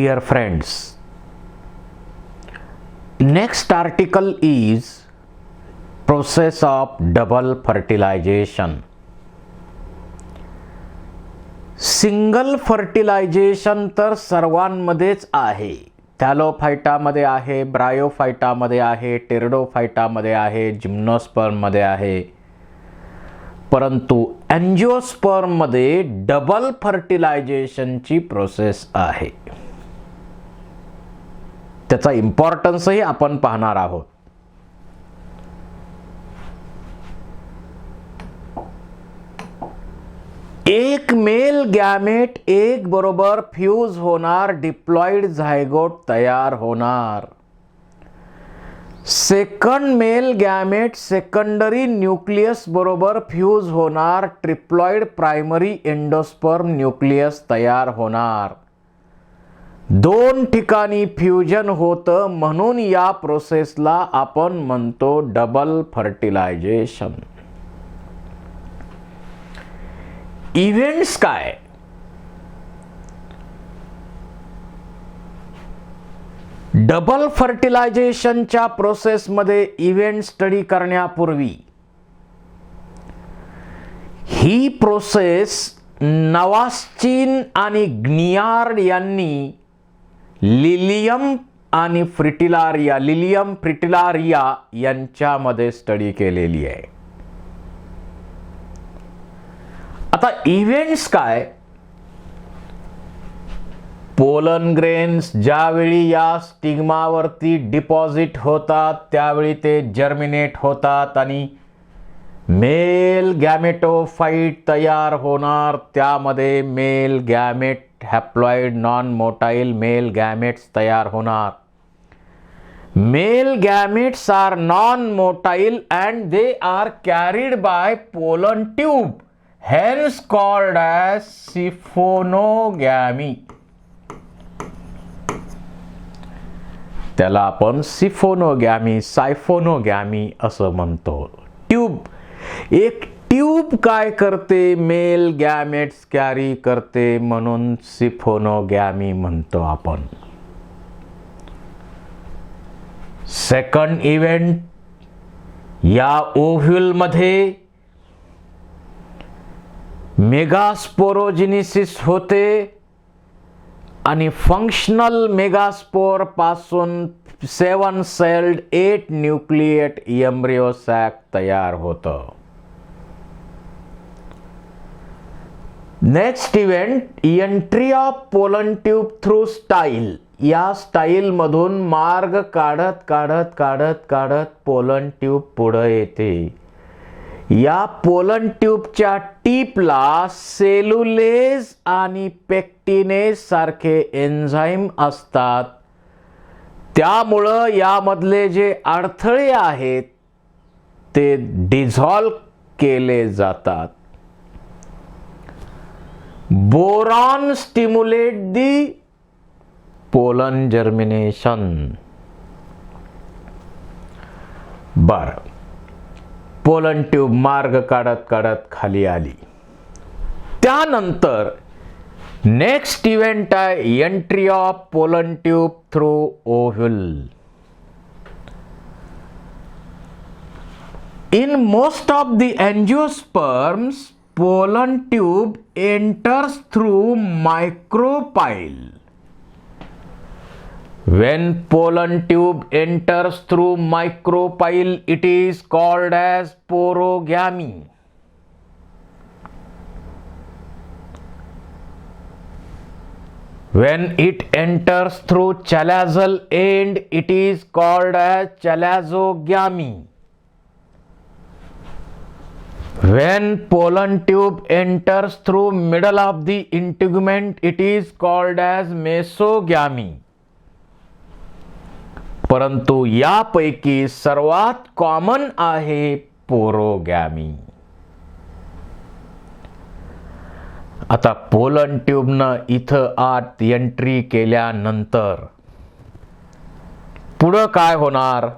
Dear friends, next article is process of double fertilization. Single fertilization तर सर्वांमध्येच आहे. थॅलोफायटामध्ये आहे, ब्रायोफायटामध्ये आहे, टेरिडोफायटामध्ये आहे, जिम्नोस्पर्ममध्ये आहे. परंतु एंजिओस्पर्ममध्ये डबल फर्टिलायझेशनची प्रोसेस आहे. त्याचा इम्पॉर्टन्सही आपण पाहणार आहोत. एक मेल गॅमेट एक बरोबर फ्यूज होणार, डिप्लॉइड झायगोट तयार होणार. Second mail gamete secondary nucleus बरोबर फ्यूज होणार, ट्रिप्लॉइड प्रायमरी एंडोस्पर्म न्यूक्लियस तयार होणार. दोन ठिकाणी फ्युजन होतं, म्हणून या प्रोसेसला आपण म्हणतो डबल फर्टिलायझेशन. इव्हेंट्स काय? डबल फर्टिलायझेशनच्या प्रोसेसमध्ये इव्हेंट स्टडी करण्यापूर्वी ही प्रोसेस नवास्चिन आणि ग्नियार्ड यांनी लिलियम फ्रिटिलारिया यांच्यामध्ये स्टडी केलेली आहे. आता इव्हेंट्स काय? पोलन ग्रेन्स ज्यावेळी या स्टिग्मावरती डिपॉझिट होतात त्यावेळी ते जर्मिनेट होतात आणि मेल गॅमेटोफाइट तयार होणार. त्यामध्ये male gamete haploid non motile male gametes तयार होणार. Male gametes are non motile and they are carried by pollen tube, hence called as siphonogamy. त्याला आपण सिफोनोगॅमी, सायफोनोगॅमी असं म्हणतो. ट्यूब, एक ट्यूब काय करते? मेल गॅमेट्स कॅरी करते, म्हणून सिफोनोगॅमी म्हणतो आपण. सेकंड इव्हेंट, या ओव्ह्यूल मध्ये मेगास्पोरोजेनेसिस होते आणि फंक्शनल मेगास्पोर पासून 7 सेल्ड 8 न्यूक्लिएट एम्ब्रियो सॅक तयार होतं. Next event, entry of pollen tube through style. या स्टाईल मधून मार्ग काढत काढत काढत काढत पोलन ट्यूब पुढे येते. या पोलन ट्यूबच्या टीपला सेल्युलेज आणि पेक्टिनेज सारखे एन्झाईम असतात. त्यामुळं यामधले जे अडथळे आहेत ते डिझॉल्व केले जातात. Boron stimulate the pollen germination. बरं, पोलन ट्यूब मार्ग काढत काढत खाली आली. त्यानंतर नेक्स्ट इव्हेंट आहे entry of pollen tube through ovule. In most of the angiosperms pollen tube enters through micropyle. When pollen tube enters through micropyle, it is called as porogamy. When it enters through chalazal end, it is called as chalazogamy. When pollen tube enters through middle of the integument, it is called as mesogamy. परंतु यापैकी सर्वात common आहे पोरोगॅमी. आता pollen ट्यूबनं इथं आत entry केल्यानंतर पुढं काय होणार?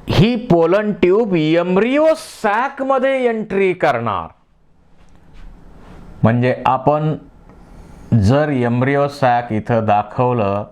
ही पोलन ट्यूब एम्ब्रियो सॅक मध्ये एंट्री करणार. म्हणजे आपण जर एम्ब्रिओ सॅक इथं दाखवलं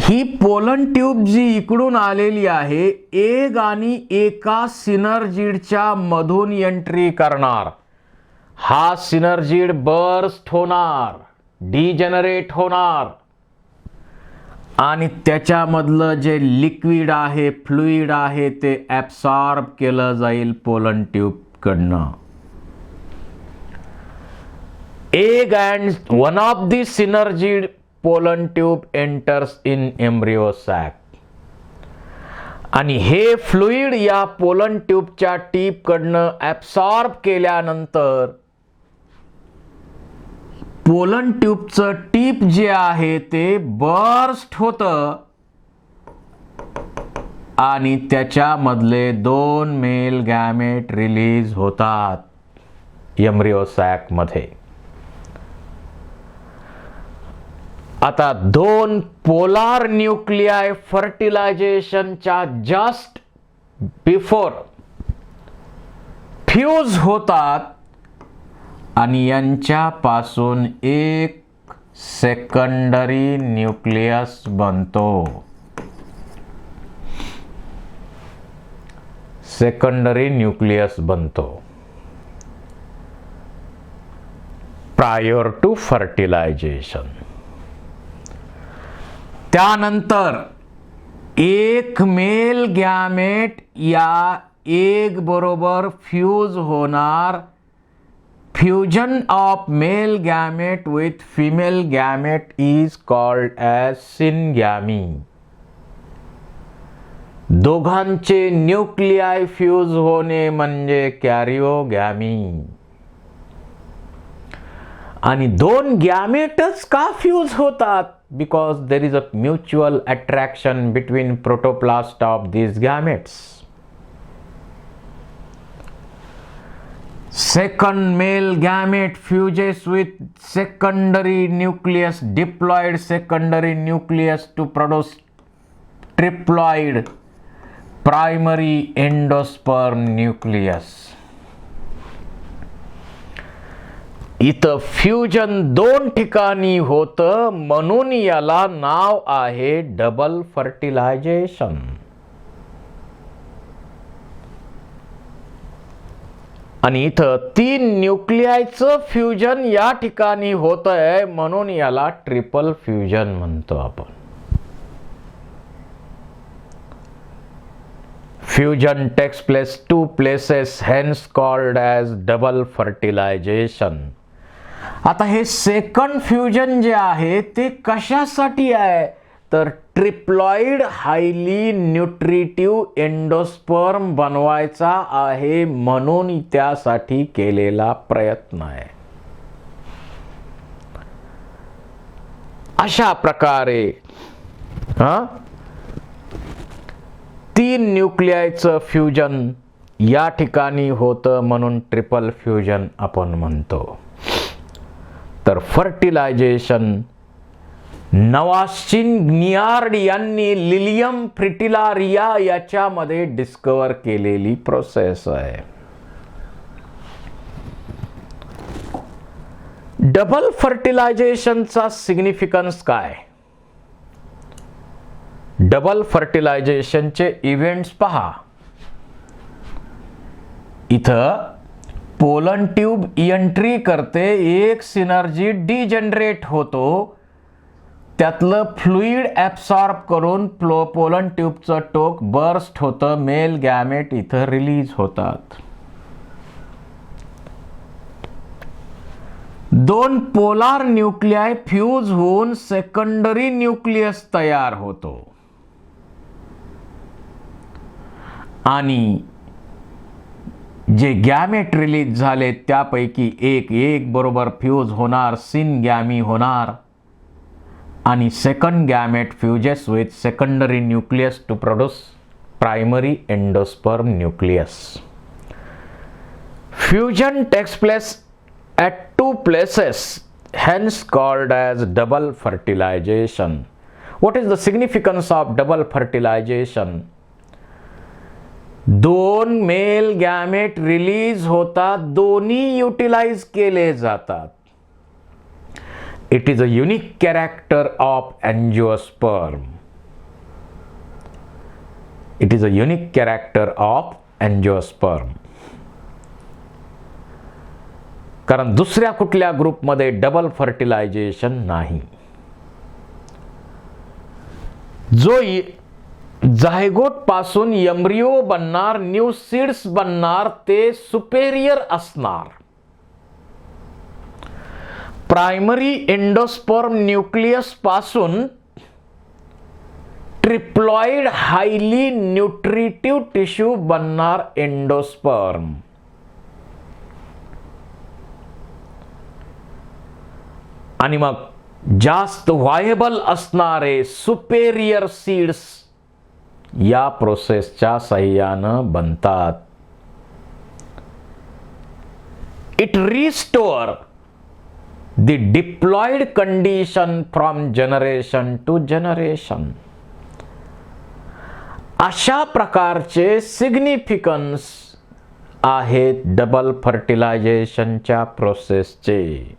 ही पोलन ट्यूब जी इकडून आलेली आहे, एग आणि एका सिनर्जिडच्या मधून एंट्री करणार. हा सिनर्जिड बर्स्ट होणार, डिजनरेट होणार आणि त्याच्यामधलं जे लिक्विड आहे, फ्लुइड आहे, ते ॲब्सॉर्ब केलं जाईल पोलन ट्यूब कडनं. Egg and one of the synergid pollen tube enters in embryo sac आणि हे फ्लुइड या पोलन ट्यूबच्या टीप कडनं ॲब्सॉर्ब केल्यानंतर पोलन ट्यूबचं टीप जे आहे ते बर्स्ट होतं आणि त्याच्यामधले 2 मेल गॅमेट रिलीज होतात एम्ब्रिओ सॅक मध्ये. आता 2 पोलार न्यूक्लियाय फर्टिलायझेशनच्या जस्ट बिफोर फ्यूज होतात आणि यांच्यापासून एक सेकंडरी न्यूक्लियस बनतो. सेकंडरी न्यूक्लियस बनतो प्रायर टू फर्टिलायझेशन. त्यानंतर एक मेल गॅमेट या एग बरोबर फ्यूज होणार. Fusion of male gamete with female gamete is called as syngamy. दोघांचे न्यूक्लियाय फ्यूज होणे म्हणजे कॅरिओगॅमी. आणि 2 गॅमेटच का फ्यूज होतात? Because there is a mutual attraction between protoplast of these gametes. Second male gamete fuses with secondary nucleus, diploid secondary nucleus to produce triploid primary endosperm nucleus. इथं fusion 2 ठिकाणी होतं म्हणून याला नाव आहे डबल फर्टिलायझेशन. आणि इथं 3 न्यूक्लियायचं fusion या ठिकाणी होतंय म्हणून याला ट्रिपल फ्युजन म्हणतो आपण. Fusion takes place 2 places, hence called as double fertilization. आता हे सेकंड फ्युजन जे आहे ते कशासाठी आहे? तर ट्रिप्लॉइड हायली न्यूट्रिटिव्ह एंडोस्पर्म बनवायचा आहे म्हणून त्यासाठी केलेला प्रयत्न आहे. अशा प्रकारे 3 न्यूक्लियायचं फ्युजन या ठिकाणी होतं म्हणून ट्रिपल फ्युजन आपण म्हणतो. तर फर्टिलायझेशन नवास्चिन ग्नियार्ड यांनी लिलियम फ्रिटिलारिया याच्यामध्ये डिस्कवर केलेली प्रोसेस आहे. डबल फर्टिलायझेशनचा सिग्निफिकन्स काय? डबल फर्टिलायझेशनचे इव्हेंट्स पहा. इथं पोलन ट्यूब एंट्री करते, एक सिनर्जी डिजनरेट होतो, त्यातलं फ्लुइड ॲब्सॉर्ब करून पोलन ट्यूबचं टोक बर्स्ट होतं, मेल गॅमेट इथं रिलीज होतात. 2 पोलार न्यूक्लियाय फ्यूज होऊन सेकंडरी न्यूक्लियस तयार होतो आणि जे गॅमेट रिलीज झाले त्यापैकी एक बरोबर फ्यूज होणार, सिनगॅमी होणार आणि second gamete fuses with secondary nucleus to produce primary endosperm nucleus. Fusion takes place at 2 places, hence called as double fertilization. What is the significance of double fertilisation? दोन male gamete release होतात, दोन्ही utilise केले जातात. It is a unique character of angiosperm. It is a unique character of angiosperm. कारण दुसऱ्या कुठल्या ग्रुपमध्ये double fertilisation नाही. जो झायगोट पासून एम्ब्रियो बनणार, न्यू सीड्स बनणार, ते सुपेरियर असणार. प्रायमरी एंडोस्पर्म न्यूक्लियस पासून ट्रिप्लॉइड हायली न्यूट्रिटिव्ह टिश्यू बनणार एंडोस्पर्म. आणि मग जास्त व्हायबल असणारे सुपेरियर सीड्स या प्रोसेसच्या साहाय्यानं बनतात. It restore the diploid condition from generation to generation. अशा प्रकारचे सिग्निफिकन्स आहेत डबल फर्टिलायझेशनच्या प्रोसेसचे.